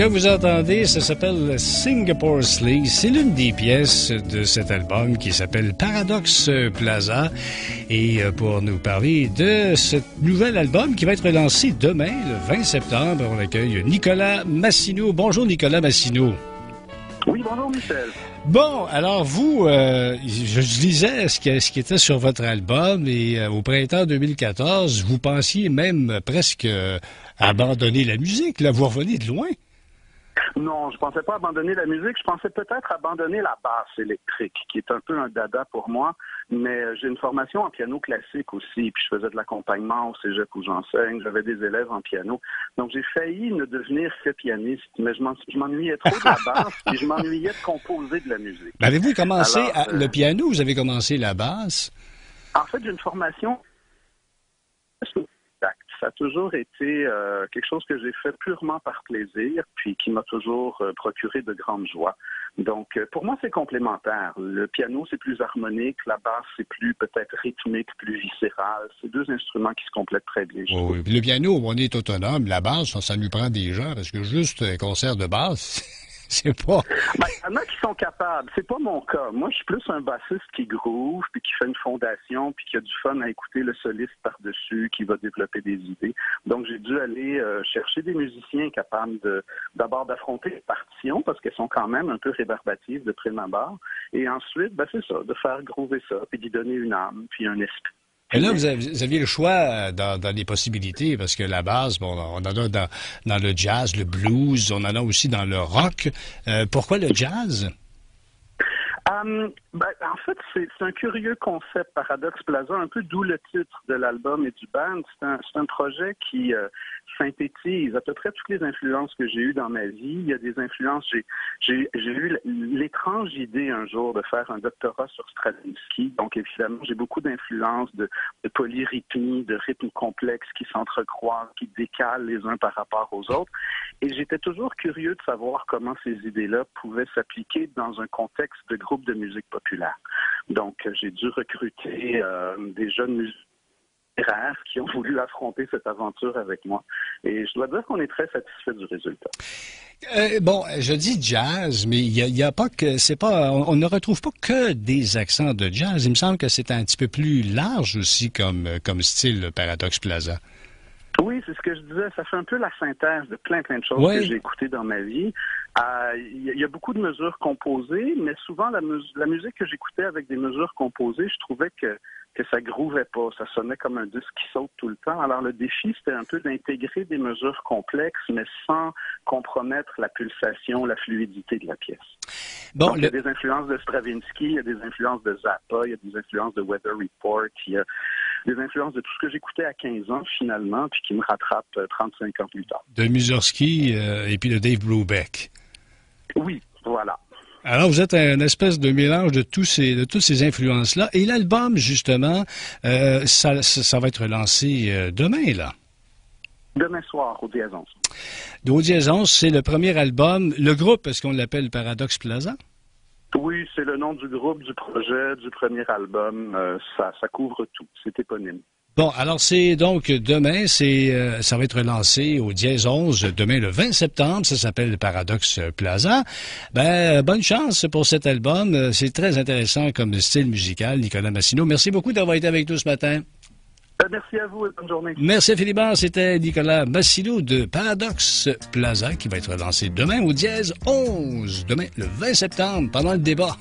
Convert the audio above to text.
que vous entendez, ça s'appelle Singapore Sleigh. C'est l'une des pièces de cet album qui s'appelle Paradox Plaza. Et pour nous parler de ce nouvel album qui va être lancé demain, le 20 septembre, on accueille Nicolas Massineau. Bonjour Nicolas Massineau. Oui, bonjour Michel. Bon, alors vous, je lisais ce qui était sur votre album et au printemps 2014, vous pensiez même presque abandonner la musique, là, vous revenez de loin. Non, je pensais pas abandonner la musique, je pensais peut-être abandonner la basse électrique, qui est un peu un dada pour moi, mais j'ai une formation en piano classique aussi, puis je faisais de l'accompagnement au cégep où j'enseigne, j'avais des élèves en piano, donc j'ai failli ne devenir que pianiste, mais je m'ennuyais trop de la basse, et je m'ennuyais de composer de la musique. Ben, avez-vous commencé le piano, vous avez commencé la basse? En fait, j'ai une formation... Ça a toujours été quelque chose que j'ai fait purement par plaisir, puis qui m'a toujours procuré de grandes joies. Donc, pour moi, c'est complémentaire. Le piano, c'est plus harmonique, la basse, c'est plus peut-être rythmique, plus viscéral. C'est deux instruments qui se complètent très bien. Oui. Le piano, on est autonome. La basse, ça lui prend des gens, parce que juste un concert de basse... C'est pas... Ben, il y en a qui sont capables. C'est pas mon cas. Moi, je suis plus un bassiste qui groove, puis qui fait une fondation, puis qui a du fun à écouter le soliste par-dessus, qui va développer des idées. Donc, j'ai dû aller chercher des musiciens capables d'abord d'affronter les partitions, parce qu'elles sont quand même un peu rébarbatives de prime abord. Et ensuite, ben, c'est ça, de faire groover ça, puis d'y donner une âme, puis un esprit. Et là, vous aviez le choix dans les possibilités, parce que la base, bon, on en a dans le jazz, le blues, on en a aussi dans le rock. Pourquoi le jazz? En fait, c'est un curieux concept, Paradox Plaza, un peu d'où le titre de l'album et du band. C'est un projet qui synthétise à peu près toutes les influences que j'ai eues dans ma vie. Il y a des influences, j'ai eu l'étrange idée un jour de faire un doctorat sur Stravinsky. Donc, évidemment, j'ai beaucoup d'influences de polyrythmie, de rythmes complexes qui s'entrecroisent, qui décalent les uns par rapport aux autres. Et j'étais toujours curieux de savoir comment ces idées-là pouvaient s'appliquer dans un contexte de groupe de musique populaire. Donc, j'ai dû recruter des jeunes musiciens qui ont voulu affronter cette aventure avec moi. Et je dois dire qu'on est très satisfait du résultat. Bon, je dis jazz, mais il y a pas que c'est pas on ne retrouve pas que des accents de jazz. Il me semble que c'est un petit peu plus large aussi comme style le Paradox Plaza. Oui, c'est ce que je disais. Ça fait un peu la synthèse de plein de choses que j'ai écoutées dans ma vie. Il y a beaucoup de mesures composées, mais souvent la musique que j'écoutais avec des mesures composées, je trouvais que ça grouvait pas, ça sonnait comme un disque qui saute tout le temps. Alors le défi, c'était un peu d'intégrer des mesures complexes, mais sans compromettre la pulsation, la fluidité de la pièce. Bon, donc, il y a des influences de Stravinsky, il y a des influences de Zappa, il y a des influences de Weather Report, il y a des influences de tout ce que j'écoutais à 15 ans, finalement, puis qui me rattrapent 35 ans plus tard. De Mussorgsky et puis de Dave Brubeck. Oui, voilà. Alors, vous êtes un espèce de mélange de toutes ces influences-là. Et l'album, justement, ça va être lancé demain, là. Demain soir, au Diazons. Au Diazons, c'est le premier album. Le groupe, est-ce qu'on l'appelle Paradox Plaza? Oui, c'est le nom du groupe, du projet, du premier album. Ça couvre tout. C'est éponyme. Bon, alors c'est donc demain, ça va être lancé au Dièse 11, demain le 20 septembre, ça s'appelle Paradox Plaza. Bonne chance pour cet album, c'est très intéressant comme style musical, Nicolas Massineau. Merci beaucoup d'avoir été avec nous ce matin. Merci à vous et bonne journée. Merci Philibert, c'était Nicolas Massineau de Paradox Plaza qui va être lancé demain au Dièse 11, demain le 20 septembre, pendant le débat.